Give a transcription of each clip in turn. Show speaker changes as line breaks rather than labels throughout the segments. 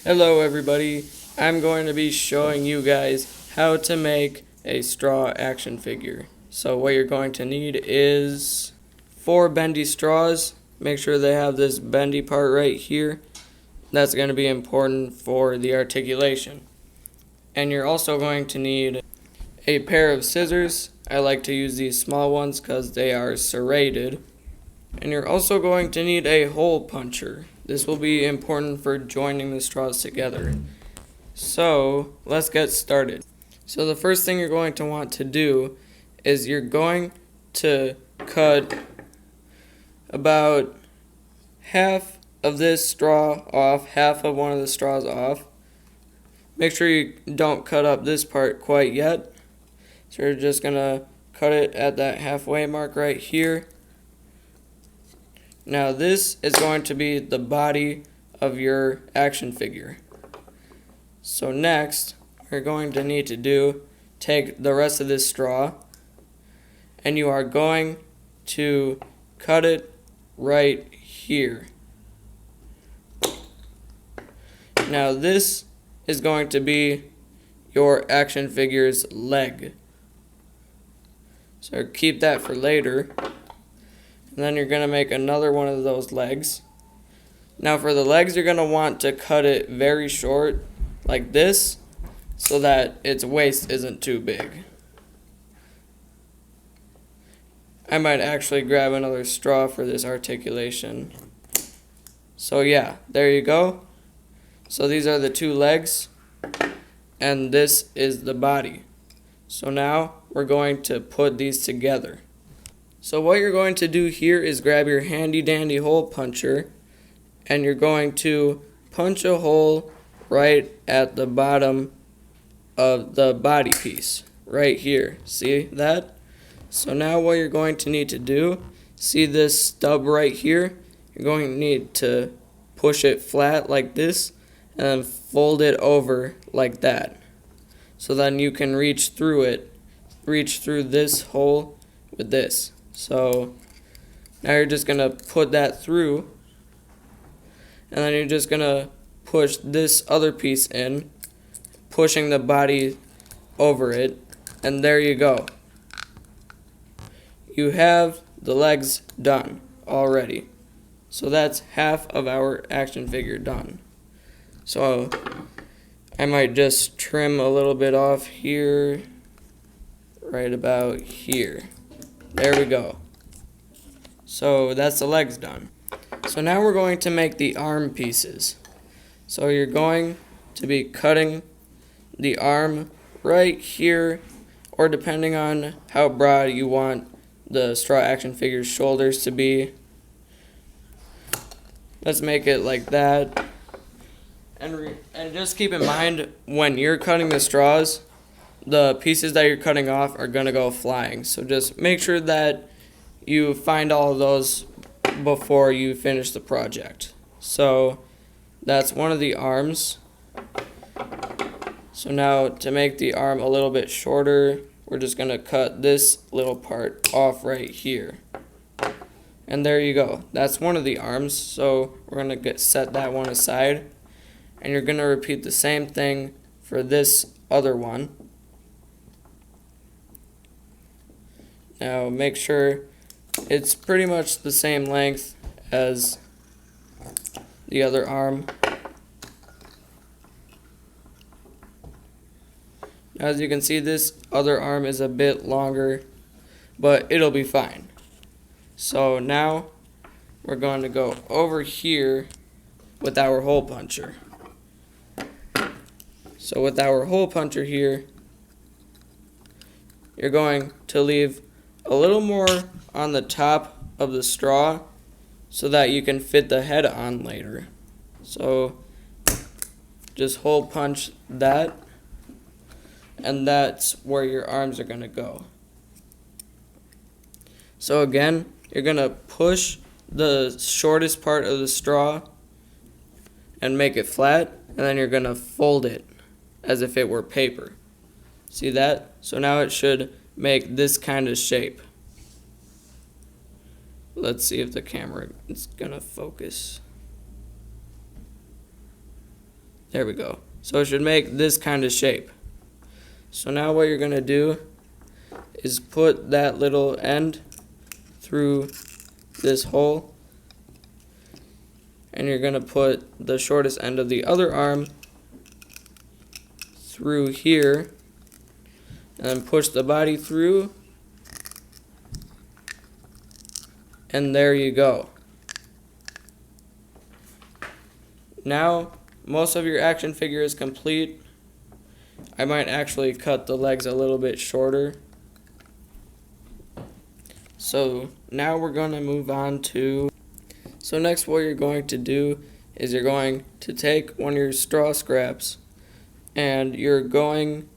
Hello everybody, I'm going to be showing you guys how to make a straw action figure. So what you're going to need is 4 bendy straws. Make sure they have this bendy part right here. That's going to be important for the articulation. And you're also going to need a pair of scissors. I like to use these small ones because they are serrated. And you're also going to need a hole puncher. This will be important for joining the straws together. So let's get started. So the first thing you're going to want to do is you're going to cut about half of this straw off, half of one of the straws off. Make sure you don't cut up this part quite yet. So you're just going to cut it at that halfway mark right here. Now this is going to be the body of your action figure. So next, we're going to need to take the rest of this straw and you are going to cut it right here. Now this is going to be your action figure's leg. So keep that for later. And then you're going to make another one of those legs. Now for the legs, you're going to want to cut it very short, like this, so that its waist isn't too big. I might actually grab another straw for this articulation. So yeah, there you go. So these are the 2 legs, and this is the body. So now we're going to put these together. So what you're going to do here is grab your handy dandy hole puncher and you're going to punch a hole right at the bottom of the body piece, right here. See that? So now what you're going to need to do, see this stub right here? You're going to need to push it flat like this and then fold it over like that. So then you can reach through this hole with this. So now you're just going to put that through and then you're just going to push this other piece in, pushing the body over it, and there you go. You have the legs done already. So that's half of our action figure done. So I might just trim a little bit off here, right about here. There we go. So that's the legs done. So now we're going to make the arm pieces. So you're going to be cutting the arm right here, or depending on how broad you want the straw action figure's shoulders to be. Let's make it like that. And just keep in mind, when you're cutting the straws, the pieces that you're cutting off are going to go flying. So just make sure that you find all of those before you finish the project. So that's one of the arms. So now to make the arm a little bit shorter, we're just going to cut this little part off right here. And there you go. That's one of the arms. So we're going to set that one aside. And you're going to repeat the same thing for this other one. Now make sure it's pretty much the same length as the other arm. As you can see, this other arm is a bit longer, but it'll be fine. So now we're going to go over here with our hole puncher. So with our hole puncher here, you're going to leave a little more on the top of the straw so that you can fit the head on later. So just hole punch that, and that's where your arms are going to go. So again, you're going to push the shortest part of the straw and make it flat, and then you're going to fold it as if it were paper. See that? So now it should make this kind of shape. Let's see if the camera is gonna focus. There we go. So it should make this kind of shape. So now what you're going to do is put that little end through this hole, and you're going to put the shortest end of the other arm through here, and then push the body through, and there you go. Now most of your action figure is complete. I might actually cut the legs a little bit shorter. So now we're going to move on to, so next what you're going to do is you're going to take one of your straw scraps and you're going,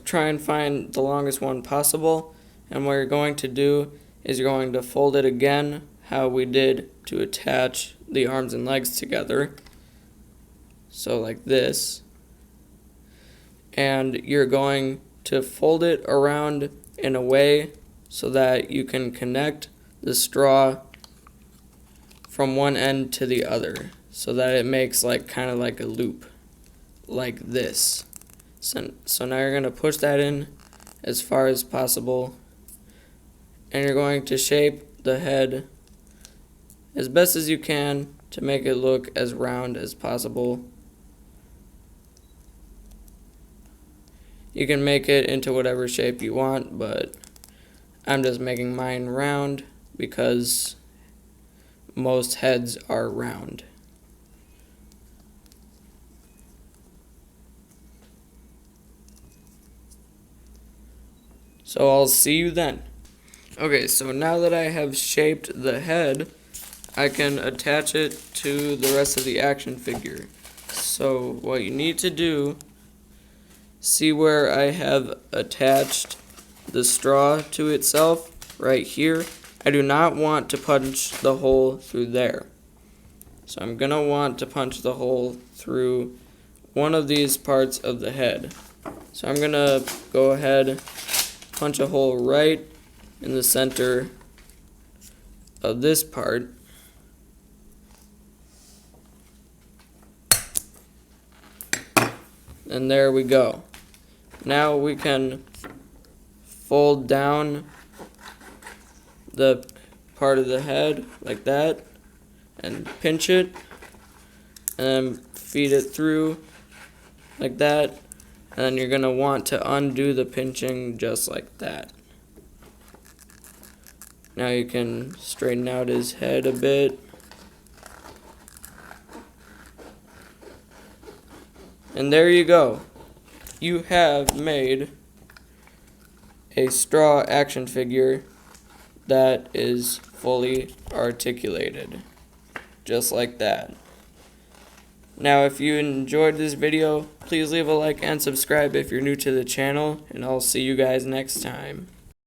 try and find the longest one possible, and what you're going to do is you're going to fold it again how we did to attach the arms and legs together. So like this. And you're going to fold it around in a way so that you can connect the straw from one end to the other, so that it makes kind of like a loop, like this. So now you're going to push that in as far as possible, and you're going to shape the head as best as you can to make it look as round as possible. You can make it into whatever shape you want, but I'm just making mine round because most heads are round. So I'll see you then. Okay, so now that I have shaped the head, I can attach it to the rest of the action figure. So what you need to do, see where I have attached the straw to itself right here. I do not want to punch the hole through there. So I'm going to want to punch the hole through one of these parts of the head. So I'm going to go ahead, punch a hole right in the center of this part. And there we go. Now we can fold down the part of the head like that and pinch it, and then feed it through like that, and then you're going to want to undo the pinching just like that. Now you can straighten out his head a bit. And there you go. You have made a straw action figure that is fully articulated. Just like that. Now if you enjoyed this video, please leave a like and subscribe if you're new to the channel, and I'll see you guys next time.